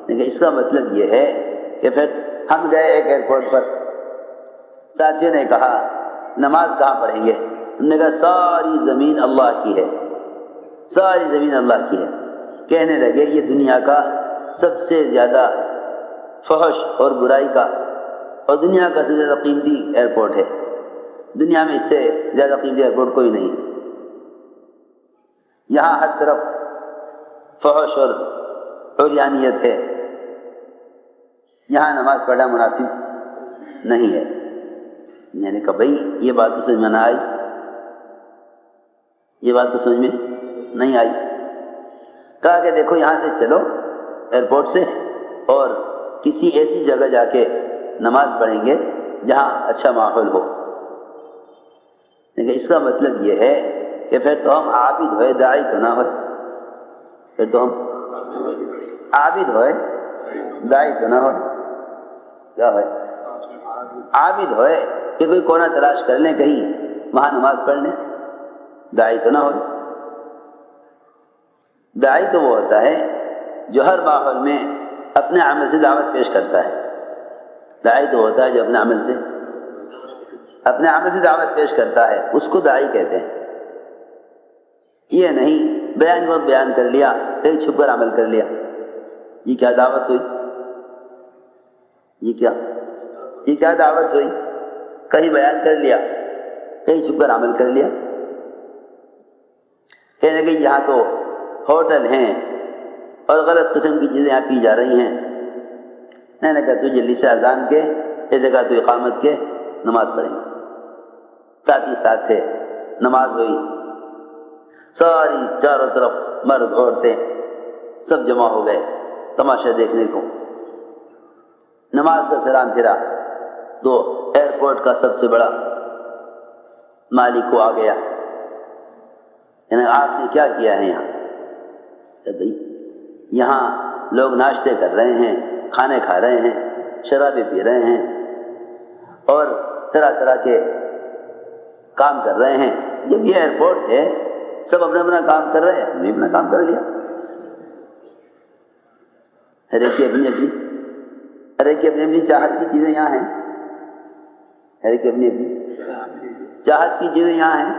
لیکن اس کا مطلب یہ ہے کہ پھر ہم گئے ایک ایئرپورٹ پر، ساتھیوں نے کہا نماز کہاں پڑھیں گے؟ ہم نے کہا ساری زمین اللہ کی ہے، ساری زمین اللہ کی ہے۔ کہنے لگے یہ دنیا کا سب سے زیادہ فحش اور برائی کا اور دنیا کا سب سے زیادہ قیمتی ایئرپورٹ ہے، دنیا میں اس سے زیادہ قیمتی ایئرپورٹ کوئی نہیں ہے۔ یہاں ہر طرف فحش اور عریانیت ہے، یہاں نماز پڑھنا مناسب نہیں ہے۔ میں نے کہا بھائی یہ بات تو سمجھ میں نہ آئی، یہ بات تو سمجھ میں نہیں آئی۔ کہا کہ دیکھو یہاں سے چلو ایئرپورٹ سے اور کسی ایسی جگہ جا کے نماز پڑھیں گے جہاں اچھا ماحول ہو۔ لیکن اس کا مطلب یہ ہے کہ پھر تو ہم عابد ہوئے، داعی تو نہ ہوئے، پھر تو ہم عابد ہوئے، داعی تو نہ ہوئے، کیا ہوئے؟ عابد ہوئے کہ کوئی کونا تلاش کر لیں کہیں وہاں نماز پڑھ لیں، داعی تو نہ ہوئے۔ داعی تو وہ ہوتا ہے جو ہر ماحول میں اپنے عمل سے دعوت پیش کرتا ہے، داعی تو ہوتا ہے جو اپنے عمل سے دعوت پیش کرتا ہے، اس کو داعی کہتے ہیں۔ یہ نہیں بیان بہت بیان کر لیا، کہیں چھپ کر عمل کر لیا، یہ کیا دعوت ہوئی؟ یہ کیا دعوت ہوئی؟ کہیں بیان کر لیا، کہیں چھپ کر عمل کر لیا۔ کہنے لگے یہاں تو ہوٹل ہیں اور غلط قسم کی چیزیں یہاں پی جا رہی ہیں۔ میں نے کہا تو جلدی سے اذان کے یہ جگہ تو اقامت کے نماز پڑھیں گے۔ ساتھی ساتھ تھے، نماز ہوئی، ساری چاروں طرف مرد عورتیں سب جمع ہو گئے تماشا دیکھنے کو۔ نماز کا سلام پھرا تو ایئرپورٹ کا سب سے بڑا مالک وہ آ گیا، یعنی آپ نے کیا کیا ہے یہاں؟ کہ بھئی یہاں لوگ ناشتے کر رہے ہیں، کھانے کھا رہے ہیں، شرابیں پی رہے ہیں اور طرح طرح کے کام کر رہے ہیں۔ جب یہ ایئرپورٹ ہے سب اپنا اپنا کام کر رہے ہیں، ہم نے اپنا کام کر لیا۔ ہر ایک کی اپنی اپنی چاہت کی چیزیں یہاں ہیں، ہر ایک کی اپنی چاہت کی چیزیں یہاں ہیں۔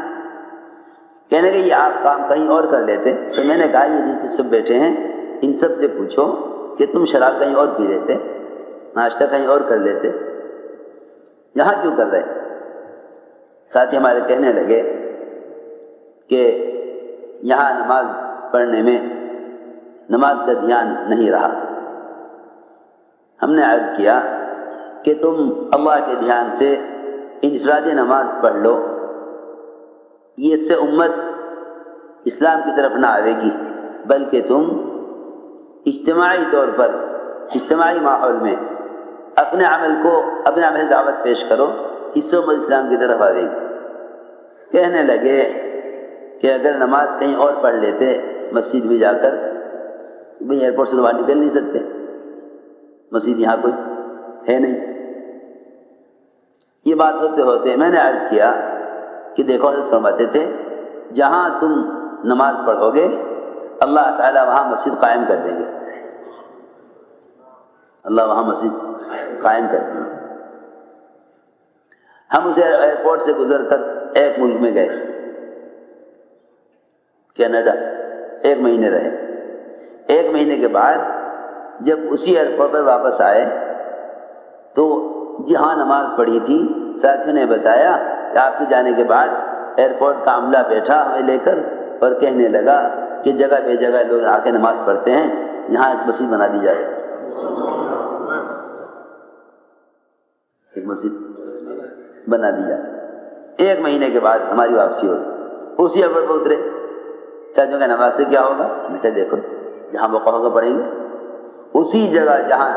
کہنے کہ یہ آپ کام کہیں اور کر لیتے، تو میں نے کہا یہ جتنے سب بیٹھے ہیں ان سب سے پوچھو کہ تم شراب کہیں اور پی لیتے، ناشتہ کہیں اور کر لیتے، یہاں کیوں کر رہے؟ ساتھی ہمارے کہنے لگے کہ یہاں نماز پڑھنے میں نماز کا دھیان نہیں رہا۔ ہم نے عرض کیا کہ تم اللہ کے دھیان سے انفرادی نماز پڑھ لو، یہ اس سے امت اسلام کی طرف نہ آئے گی، بلکہ تم اجتماعی طور پر اجتماعی ماحول میں اپنے عمل سے دعوت پیش کرو، اس سے امت اسلام کی طرف آئے گی۔ کہنے لگے کہ اگر نماز کہیں اور پڑھ لیتے مسجد میں جا کر، بھئی ایئرپورٹ سے تو باہر نکل نہیں سکتے، مسجد یہاں کوئی ہے نہیں۔ یہ بات ہوتے ہوتے میں نے عرض کیا کہ دیکھو حضرت فرماتے تھے جہاں تم نماز پڑھو گے اللہ تعالیٰ وہاں مسجد قائم کر دیں گے، اللہ وہاں مسجد قائم کر دیں گے۔ ہم اسے ایئرپورٹ سے گزر کر ایک ملک میں گئے، کینیڈا، 1 مہینے رہے۔ 1 مہینے کے بعد جب اسی ایئرپورٹ پر واپس آئے تو جہاں نماز پڑھی تھی ساتھیوں نے بتایا کہ آپ کے جانے کے بعد ایئرپورٹ کا عملہ بیٹھا ہمیں لے کر اور کہنے لگا کہ جگہ بے جگہ لوگ آ کے نماز پڑھتے ہیں، یہاں ایک مسجد بنا دی جائے، ایک مسجد بنا دی جائے۔ 1 مہینے کے بعد ہماری واپسی ہوئی، اسی ایئرپورٹ پر اترے۔ ساتھیوں کا نماز سے کیا ہوگا؟ بیٹا دیکھو جہاں موقع ہوگا پڑھیں گے، اسی جگہ جہاں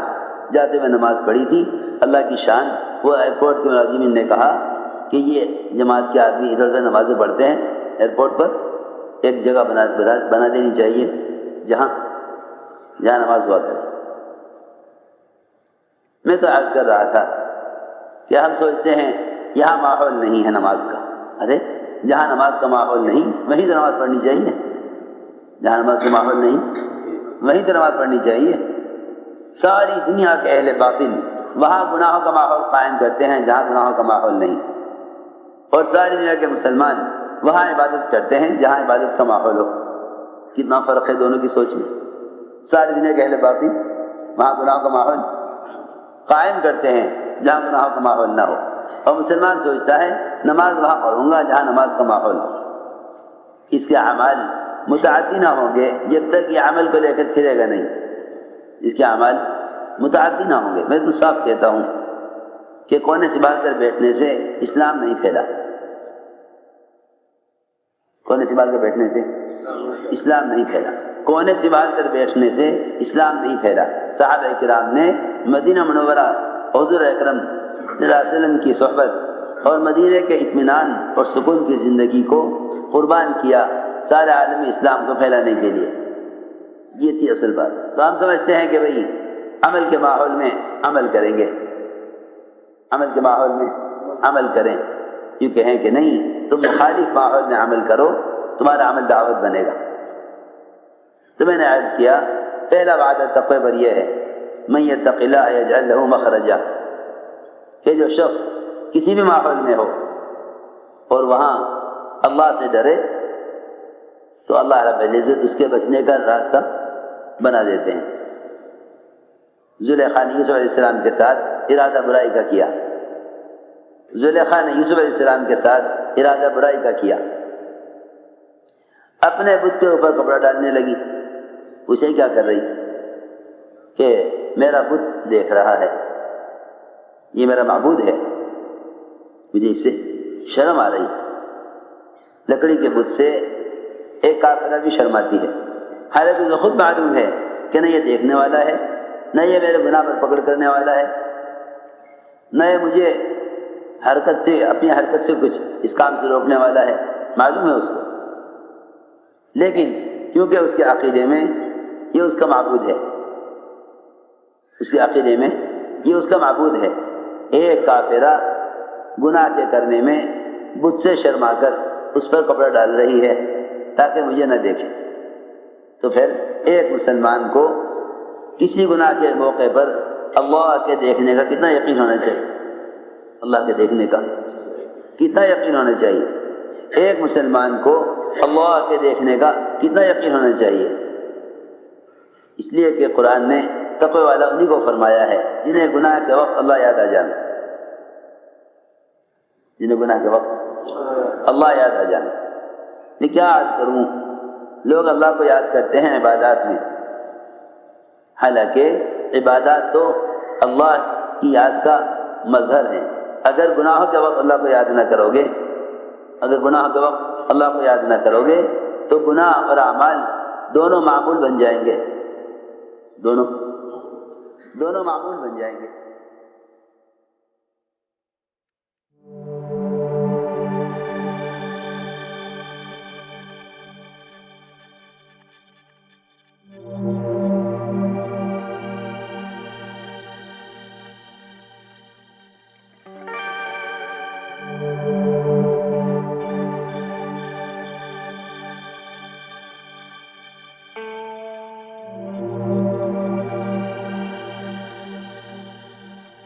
جاتے ہوئے نماز پڑھی تھی۔ اللہ کی شان، وہ ایئرپورٹ کے ملازمین نے کہا کہ یہ جماعت کے آدمی ادھر ادھر نمازیں پڑھتے ہیں ایئرپورٹ پر، ایک جگہ بنا دینی چاہیے جہاں نماز ہوا کرے۔ میں تو عرض کر رہا تھا کہ ہم سوچتے ہیں یہاں ماحول نہیں ہے نماز کا، ارے جہاں نماز کا ماحول نہیں وہیں تو نماز پڑھنی چاہیے، جہاں نماز کا ماحول نہیں وہیں تو نماز پڑھنی چاہیے۔ ساری دنیا کے اہل باطل وہاں گناہوں کا ماحول قائم کرتے ہیں جہاں گناہوں کا ماحول نہیں، اور ساری دنیا کے مسلمان وہاں عبادت کرتے ہیں جہاں عبادت کا ماحول ہو۔ کتنا فرق ہے دونوں کی سوچ میں۔ ساری دنیا کے اہل باطل وہاں گناہوں کا ماحول قائم کرتے ہیں جہاں گناہوں کا ماحول نہ ہو، اور مسلمان سوچتا ہے نماز وہاں پڑھوں گا جہاں نماز کا ماحول ہو۔ اس کے اعمال متعدی نہ ہوں گے جب تک یہ عمل کو لے کر پھرے گا نہیں۔ اس کے اعمال متعدی نہ ہوں گے۔ میں تو صاف کہتا ہوں کہ کونے سے باہر کر بیٹھنے سے اسلام نہیں پھیلا، کونے سے باہر کر بیٹھنے سے اسلام نہیں پھیلا، کونے سے باہر کر بیٹھنے سے اسلام نہیں پھیلا۔ صحابہ کرام نے مدینہ منورہ حضور اکرم صلی اللہ علیہ وسلم کی صحبت اور مدینے کے اطمینان اور سکون کی زندگی کو قربان کیا سارے عالم اسلام کو پھیلانے کے لیے۔ یہ تھی اصل بات۔ تو ہم سمجھتے ہیں کہ بھئی عمل کے ماحول میں عمل کریں گے، عمل کے ماحول میں عمل کریں، یوں کہیں کہ نہیں تم مخالف ماحول میں عمل کرو، تمہارا عمل دعوت بنے گا۔ تو میں نے عرض کیا پہلا وعدہ تقوی پر یہ ہے من یتق اللہ یجعل لہ مخرجا، کہ جو شخص کسی بھی ماحول میں ہو اور وہاں اللہ سے ڈرے تو اللہ رب العزت اس کے بچنے کا راستہ بنا دیتے ہیں۔ زلیخا نے یوسف علیہ السلام کے ساتھ ارادہ برائی کا کیا، زلیخا نے یوسف علیہ السلام کے ساتھ ارادہ برائی کا کیا، اپنے بت کے اوپر کپڑا ڈالنے لگی۔ پوچھے کیا کر رہی؟ کہ میرا بت دیکھ رہا ہے، یہ میرا معبود ہے، مجھے اس سے شرم آ رہی۔ لکڑی کے بت سے ایک کافرہ بھی شرماتی ہے، حالانکہ اسے خود معلوم ہے کہ نہ یہ دیکھنے والا ہے، نہ یہ میرے گناہ پر پکڑ کرنے والا ہے، نہ یہ مجھے حرکت سے اپنی حرکت سے کچھ اس کام سے روکنے والا ہے، معلوم ہے اس کو، لیکن کیونکہ اس کے عقیدے میں یہ اس کا معبود ہے، اس کے عقیدے میں یہ اس کا معبود ہے، ایک کافرہ گناہ کے کرنے میں بت سے شرما کر اس پر کپڑا ڈال رہی ہے تاکہ مجھے نہ دیکھے۔ تو پھر ایک مسلمان کو کسی گناہ کے موقع پر اللہ کے دیکھنے کا کتنا یقین ہونا چاہیے، اللہ کے دیکھنے کا کتنا یقین ہونا چاہیے، ایک مسلمان کو اللہ کے دیکھنے کا کتنا یقین ہونا چاہیے۔ اس لیے کہ قرآن نے تقوی والا انہی کو فرمایا ہے جنہیں گناہ کے وقت اللہ یاد آ جانا، جنہیں گناہ کے وقت اللہ یاد آ جانا۔ میں کیا عرض کروں، لوگ اللہ کو یاد کرتے ہیں عبادات میں، حالانکہ عبادات تو اللہ کی یاد کا مظہر ہیں۔ اگر گناہوں کے وقت اللہ کو یاد نہ کرو گے، اگر گناہوں کے وقت اللہ کو یاد نہ کرو گے تو گناہ اور اعمال دونوں معمول بن جائیں گے، دونوں معمول بن جائیں گے۔